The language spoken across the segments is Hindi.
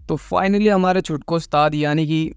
तो फाइनली हमारे छुटको उस्ताद यानी कि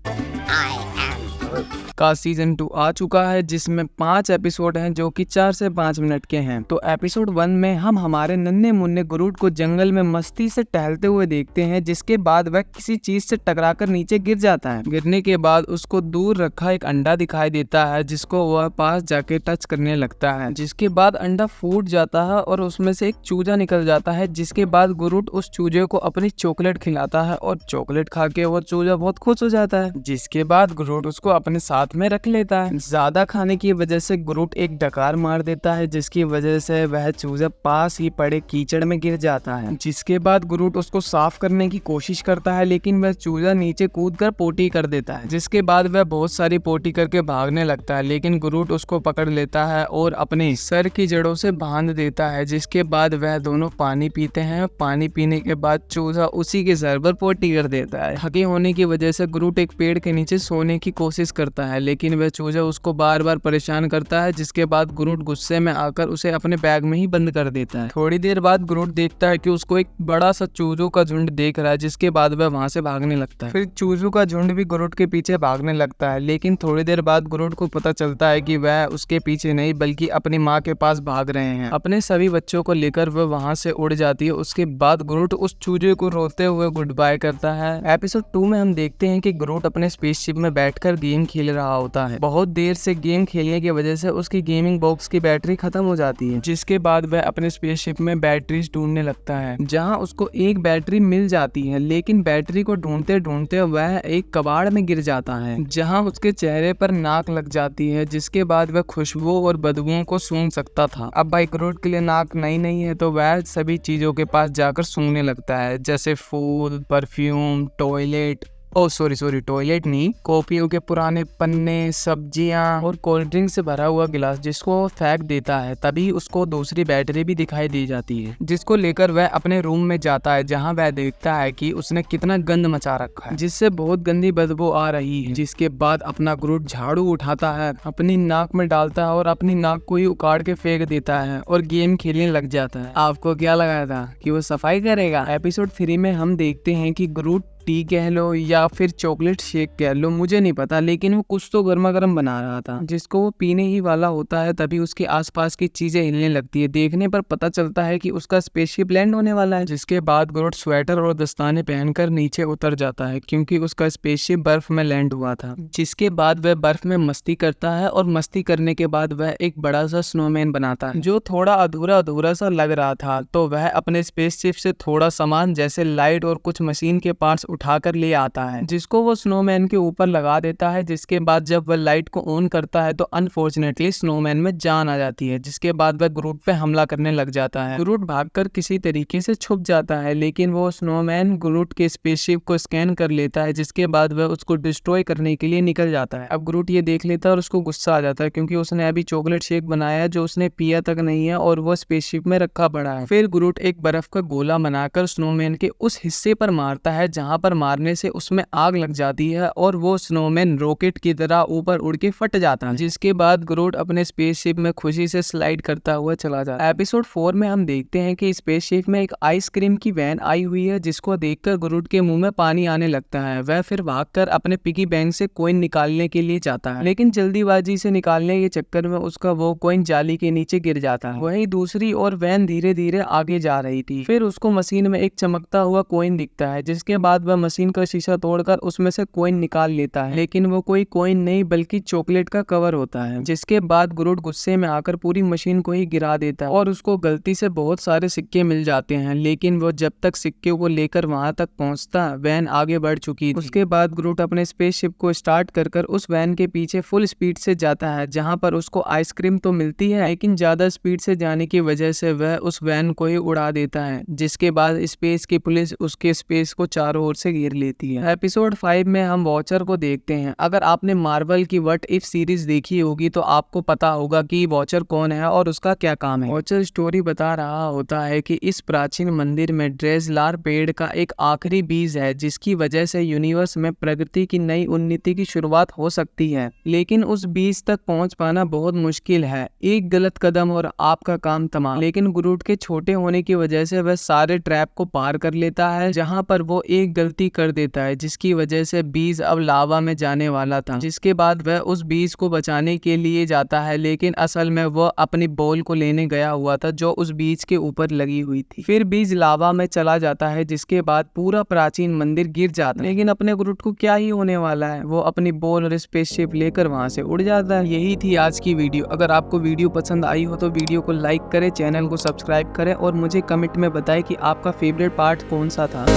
का सीजन 2 आ चुका है, जिसमें 5 एपिसोड हैं जो कि 4 से 5 मिनट के हैं। तो एपिसोड 1 में हम हमारे नन्हे मुन्ने ग्रूट को जंगल में मस्ती से टहलते हुए देखते हैं, जिसके बाद वह किसी चीज से टकराकर नीचे गिर जाता है। गिरने के बाद उसको दूर रखा एक अंडा दिखाई देता है, जिसको वह पास जाके टच करने लगता है, जिसके बाद अंडा फूट जाता है और उसमें से एक चूजा निकल जाता है। जिसके बाद ग्रूट उस चूजे को अपनी चॉकलेट खिलाता है और चॉकलेट खा के वो चूजा बहुत खुश हो जाता है। जिसके बाद ग्रूट उसको अपने साथ में रख लेता है। ज्यादा खाने की वजह से ग्रूट एक डकार मार देता है, जिसकी वजह से वह चूजा पास ही पड़े कीचड़ में गिर जाता है। जिसके बाद ग्रूट उसको साफ करने की कोशिश करता है, लेकिन वह चूजा नीचे कूदकर पोटी कर देता है। जिसके बाद वह बहुत सारी पोटी करके भागने लगता है, लेकिन ग्रूट उसको पकड़ लेता है और अपने सर की जड़ों से बांध देता है। जिसके बाद वह दोनों पानी पीते हैं। पानी पीने के बाद चूजा उसी के सर पर पोटी कर देता है। थके होने की वजह से ग्रूट एक पेड़ के नीचे सोने की कोशिश करता है, लेकिन वह चूजा उसको बार बार परेशान करता है। जिसके बाद ग्रूट गुस्से में आकर उसे अपने बैग में ही बंद कर देता है। थोड़ी देर बाद ग्रूट देखता है कि उसको एक बड़ा सा चूजों का झुंड देख रहा है, जिसके बाद वह वहां से भागने लगता है। फिर चूजों का झुंड भी ग्रूट के पीछे भागने लगता है, लेकिन थोड़ी देर बाद ग्रूट को पता चलता है कि वह उसके पीछे नहीं बल्कि अपनी माँ के पास भाग रहे हैं। अपने सभी बच्चों को लेकर वह वहां से उड़ जाती है। उसके बाद ग्रूट उस चूजे को रोते हुए गुड बाय करता है। एपिसोड 2 में हम देखते हैं कि ग्रूट अपने स्पेसशिप में बैठकर गेम खेल रहा होता है। बहुत देर से गेम खेलने की वजह से उसकी गेमिंग बॉक्स की बैटरी खत्म हो जाती है। जिसके बाद वह अपने स्पेसशिप में बैटरीज ढूंढने लगता है, जहां उसको एक बैटरी मिल जाती है, लेकिन बैटरी को ढूंढते ढूंढते वह एक कबाड़ में गिर जाता है, जहां उसके चेहरे पर नाक लग जाती है। जिसके बाद वह खुशबू और बदबुओं को सूंघ सकता था। अब भाई ग्रूट के लिए नाक नहीं है, तो वह सभी चीजों के पास जाकर सूंघने लगता है, जैसे फूल, परफ्यूम, टॉयलेट टॉयलेट नहीं, कॉपियों के पुराने पन्ने, सब्जियां और कोल्ड ड्रिंक से भरा हुआ गिलास, जिसको वो फेंक देता है। तभी उसको दूसरी बैटरी भी दिखाई दी जाती है, जिसको लेकर वह अपने रूम में जाता है, जहां वह देखता है कि उसने कितना गंद मचा रखा है, जिससे बहुत गंदी बदबू आ रही है। जिसके बाद अपना ग्रूट झाड़ू उठाता है, अपनी नाक में डालता है और अपनी नाक को ही उखाड़ के फेंक देता है और गेम खेलने लग जाता है। आपको क्या लगा था कि वो सफाई करेगा? एपिसोड 3 में हम देखते हैं कि ग्रूट टी कह लो या फिर चॉकलेट शेक कह लो, मुझे नहीं पता, लेकिन वो कुछ तो गर्मा गर्म बना रहा था, जिसको वो पीने ही वाला होता है। तभी उसके आसपास की चीजें हिलने लगती है। देखने पर पता चलता है कि उसका स्पेसशिप लैंड होने वाला है। जिसके बाद ग्रूट स्वेटर और दस्ताने पहनकर नीचे उतर जाता है, क्योंकि उसका स्पेसशिप बर्फ में लैंड हुआ था। जिसके बाद वह बर्फ में मस्ती करता है और मस्ती करने के बाद वह एक बड़ा सा स्नोमैन बनाता है, जो थोड़ा अधूरा सा लग रहा था। तो वह अपने स्पेसशिप से थोड़ा सामान जैसे लाइट और कुछ मशीन के पार्ट्स उठाकर ले आता है, जिसको वो स्नोमैन के ऊपर लगा देता है। जिसके बाद जब वह लाइट को ऑन करता है तो अनफॉर्चुनेटली स्नोमैन में जान आ जाती है। जिसके बाद वह ग्रूट पे हमला करने लग जाता है। ग्रूट भागकर किसी तरीके से छुप जाता है, लेकिन वो स्नोमैन ग्रूट के स्पेसशिप को स्कैन कर लेता है। जिसके बाद वह उसको डिस्ट्रॉय करने के लिए निकल जाता है। अब ग्रूट ये देख लेता है और उसको गुस्सा आ जाता है, क्योंकि उसने अभी चॉकलेट शेक बनाया है जो उसने पिया तक नहीं है और वो स्पेसशिप में रखा पड़ा है। फिर ग्रूट एक बर्फ का गोला बनाकर स्नोमैन के उस हिस्से पर मारता है जहां पर मारने से उसमें आग लग जाती है और वो स्नोमैन रॉकेट की तरह ऊपर उड़ के फट जाता है। जिसके बाद ग्रूट अपने स्पेसशिप में खुशी से स्लाइड करता हुआ चला जाता है। एपिसोड 4 में हम देखते हैं कि स्पेसशिप में एक आइसक्रीम की वैन आई हुई है, जिसको देखकर ग्रूट के मुंह में पानी आने लगता है। वह फिर भागकर अपने पिगी बैंक से कॉइन निकालने के लिए जाता है, लेकिन जल्दीबाजी से निकालने के चक्कर में उसका वो कॉइन जाली के नीचे गिर जाता है। वहीं दूसरी ओर वैन धीरे धीरे आगे जा रही थी। फिर उसको मशीन में एक चमकता हुआ कॉइन दिखता है, जिसके बाद वह मशीन का शीशा तोड़कर उसमें से कॉइन निकाल लेता है, लेकिन वो कोई कॉइन नहीं बल्कि चॉकलेट का कवर होता है। जिसके बाद ग्रूट गुस्से में आकर पूरी मशीन को ही गिरा देता है और उसको गलती से बहुत सारे सिक्के मिल जाते हैं, लेकिन वो जब तक सिक्के को लेकर वहां तक पहुंचता वैन आगे बढ़ चुकी थी। उसके बाद ग्रूट अपने स्पेसशिप को स्टार्ट कर उस वैन के पीछे फुल स्पीड से जाता है, जहां पर उसको आइसक्रीम तो मिलती है, लेकिन ज्यादा स्पीड से जाने की वजह से वह उस वैन को ही उड़ा देता है। जिसके बाद स्पेस की पुलिस उसके स्पेस को चारों ओर से घेर लेती है। एपिसोड 5 में हम वॉचर को देखते हैं। अगर आपने मार्वल की व्हाट इफ सीरीज देखी होगी तो आपको पता होगा कि वॉचर कौन है और उसका क्या काम है। वॉचर स्टोरी बता रहा होता है कि इस प्राचीन मंदिर में ड्रेजलार पेड़ का एक आखिरी बीज है, जिसकी वजह से यूनिवर्स में प्रगति की नई उन्नति की शुरुआत हो सकती है, लेकिन उस बीज तक पहुंच पाना बहुत मुश्किल है। एक गलत कदम और आपका काम तमाम। लेकिन ग्रूट के छोटे होने की वजह से वह सारे ट्रैप को पार कर लेता है, जहां पर वो एक गलती कर देता है, जिसकी वजह से बीज अब लावा में जाने वाला था। जिसके बाद वह उस बीज को बचाने के लिए जाता है, लेकिन असल में वह अपनी बॉल को लेने गया हुआ था जो उस बीज के ऊपर लगी हुई थी। फिर बीज लावा में चला जाता है, जिसके बाद पूरा प्राचीन मंदिर गिर जाता है। लेकिन अपने ग्रूट को क्या ही होने वाला है, वो अपनी बॉल और स्पेसशिप लेकर वहां से उड़ जाता है। यही थी आज की वीडियो। अगर आपको वीडियो पसंद आई हो तो वीडियो को लाइक करें, चैनल को सब्सक्राइब करें और मुझे कमेंट में बताएं कि आपका फेवरेट पार्ट कौन सा था।